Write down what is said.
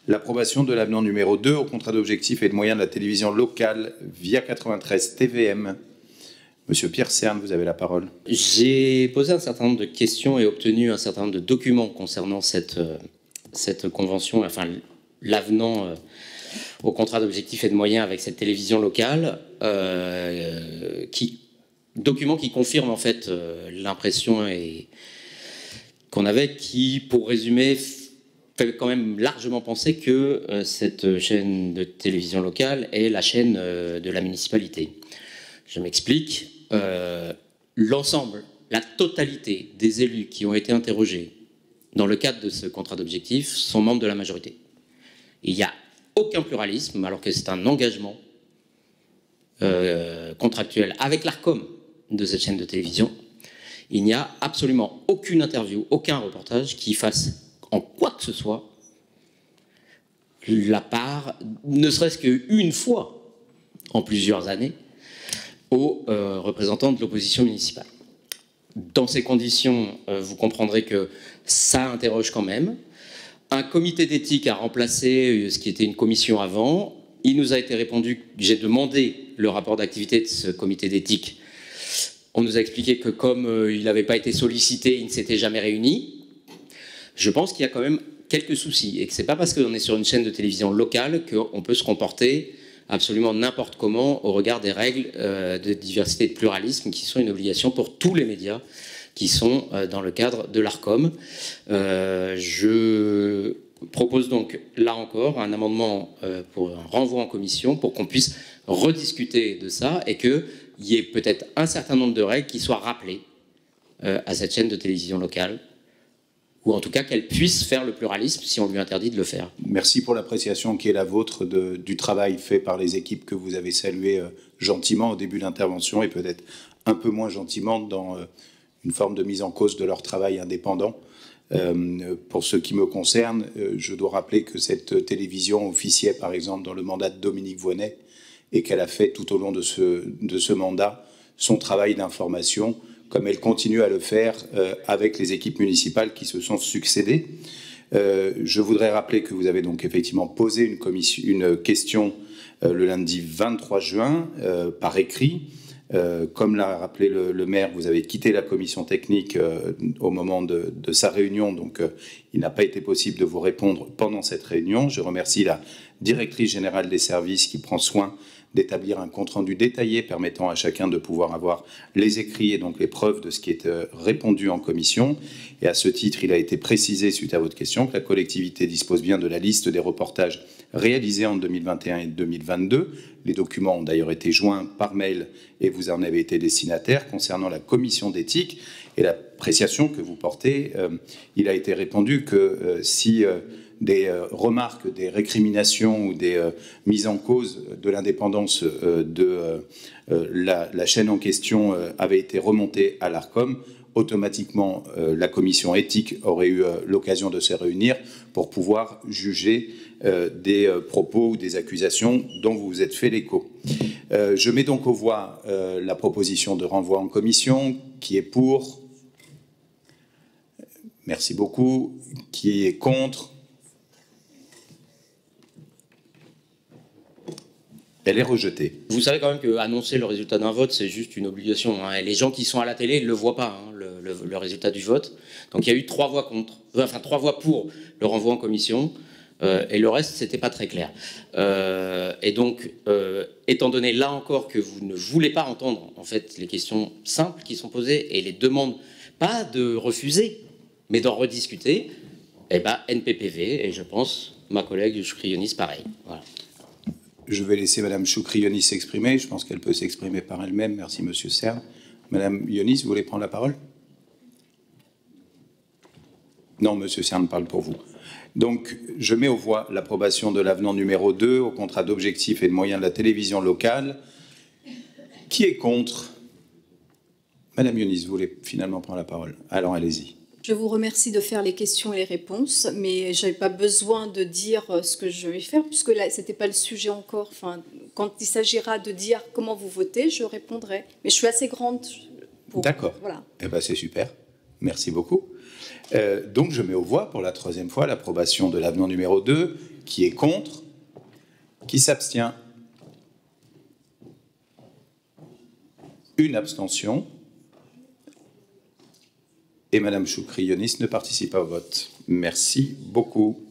L'approbation de l'avenant numéro 2 au contrat d'objectifs et de moyens de la télévision locale via 93 TVM. Monsieur Pierre Cerne, vous avez la parole. J'ai posé un certain nombre de questions et obtenu un certain nombre de documents concernant cette convention, enfin l'avenant au contrat d'objectifs et de moyens avec cette télévision locale, documents qui confirment en fait l'impression qu'on avait, qui, pour résumer, fait quand même largement penser que cette chaîne de télévision locale est la chaîne de la municipalité. Je m'explique. L'ensemble, la totalité des élus qui ont été interrogés dans le cadre de ce contrat d'objectifs sont membres de la majorité. Il n'y a aucun pluralisme, alors que c'est un engagement contractuel avec l'Arcom de cette chaîne de télévision. Il n'y a absolument aucune interview, aucun reportage qui fasse en quoi que ce soit la part, ne serait-ce qu'une fois en plusieurs années, aux représentants de l'opposition municipale. Dans ces conditions, vous comprendrez que ça interroge quand même. Un comité d'éthique a remplacé ce qui était une commission avant. Il nous a été répondu, j'ai demandé le rapport d'activité de ce comité d'éthique. On nous a expliqué que comme il n'avait pas été sollicité, il ne s'était jamais réuni. Je pense qu'il y a quand même quelques soucis et que ce n'est pas parce qu'on est sur une chaîne de télévision locale qu'on peut se comporter absolument n'importe comment au regard des règles de diversité et de pluralisme qui sont une obligation pour tous les médias qui sont dans le cadre de l'Arcom. Je propose donc là encore un amendement pour un renvoi en commission pour qu'on puisse rediscuter de ça et qu'il y ait peut-être un certain nombre de règles qui soient rappelées à cette chaîne de télévision locale, ou en tout cas qu'elle puisse faire le pluralisme si on lui interdit de le faire. Merci pour l'appréciation qui est la vôtre du travail fait par les équipes que vous avez saluées gentiment au début de l'intervention et peut-être un peu moins gentiment dans une forme de mise en cause de leur travail indépendant. Pour ce qui me concerne, je dois rappeler que cette télévision officiait par exemple dans le mandat de Dominique Voynet et qu'elle a fait tout au long de ce mandat son travail d'information, comme elle continue à le faire avec les équipes municipales qui se sont succédées. Je voudrais rappeler que vous avez donc effectivement posé une question le lundi 23 juin par écrit. Comme l'a rappelé le maire, vous avez quitté la commission technique au moment de sa réunion, donc il n'a pas été possible de vous répondre pendant cette réunion. Je remercie la directrice générale des services qui prend soin d'établir un compte-rendu détaillé permettant à chacun de pouvoir avoir les écrits et donc les preuves de ce qui est répondu en commission. Et à ce titre, il a été précisé, suite à votre question, que la collectivité dispose bien de la liste des reportages réalisés en 2021 et 2022. Les documents ont d'ailleurs été joints par mail et vous en avez été destinataire. Concernant la commission d'éthique et l'appréciation que vous portez, il a été répondu que si des remarques, des récriminations ou des mises en cause de l'indépendance de la chaîne en question avaient été remontées à l'Arcom, automatiquement la commission éthique aurait eu l'occasion de se réunir pour pouvoir juger des propos ou des accusations dont vous vous êtes fait l'écho. Je mets donc aux voix la proposition de renvoi en commission. Qui est pour? Merci beaucoup. Qui est contre? Elle est rejetée. Vous savez quand même qu'annoncer le résultat d'un vote, c'est juste une obligation. Hein. Et les gens qui sont à la télé ne le voient pas, hein, le résultat du vote. Donc il y a eu 3 voix contre, enfin 3 voix pour le renvoi en commission, et le reste, c'était pas très clair. Et donc, étant donné là encore que vous ne voulez pas entendre en fait les questions simples qui sont posées et les demandes, pas de refuser, mais d'en rediscuter, eh ben NPPV, et je pense ma collègue Choukri-Yonis pareil. Voilà. Je vais laisser Madame Choukri-Yonis s'exprimer. Je pense qu'elle peut s'exprimer par elle-même. Merci, Monsieur Cerne. Madame Yonis, vous voulez prendre la parole? Non, Monsieur Cerne parle pour vous. Donc, je mets aux voix l'approbation de l'avenant numéro 2 au contrat d'objectifs et de moyens de la télévision locale. Qui est contre? Madame Yonis, vous voulez finalement prendre la parole? Alors, allez-y. Je vous remercie de faire les questions et les réponses, mais je n'avais pas besoin de dire ce que je vais faire, puisque là, ce n'était pas le sujet encore. Enfin, quand il s'agira de dire comment vous votez, je répondrai. Mais je suis assez grande pour... D'accord. Voilà. Eh bien, c'est super. Merci beaucoup. Donc je mets aux voix pour la troisième fois l'approbation de l'avenant numéro 2. Qui est contre? Qui s'abstient? Une abstention. Et Madame Choukri-Yonis ne participe pas au vote. Merci beaucoup.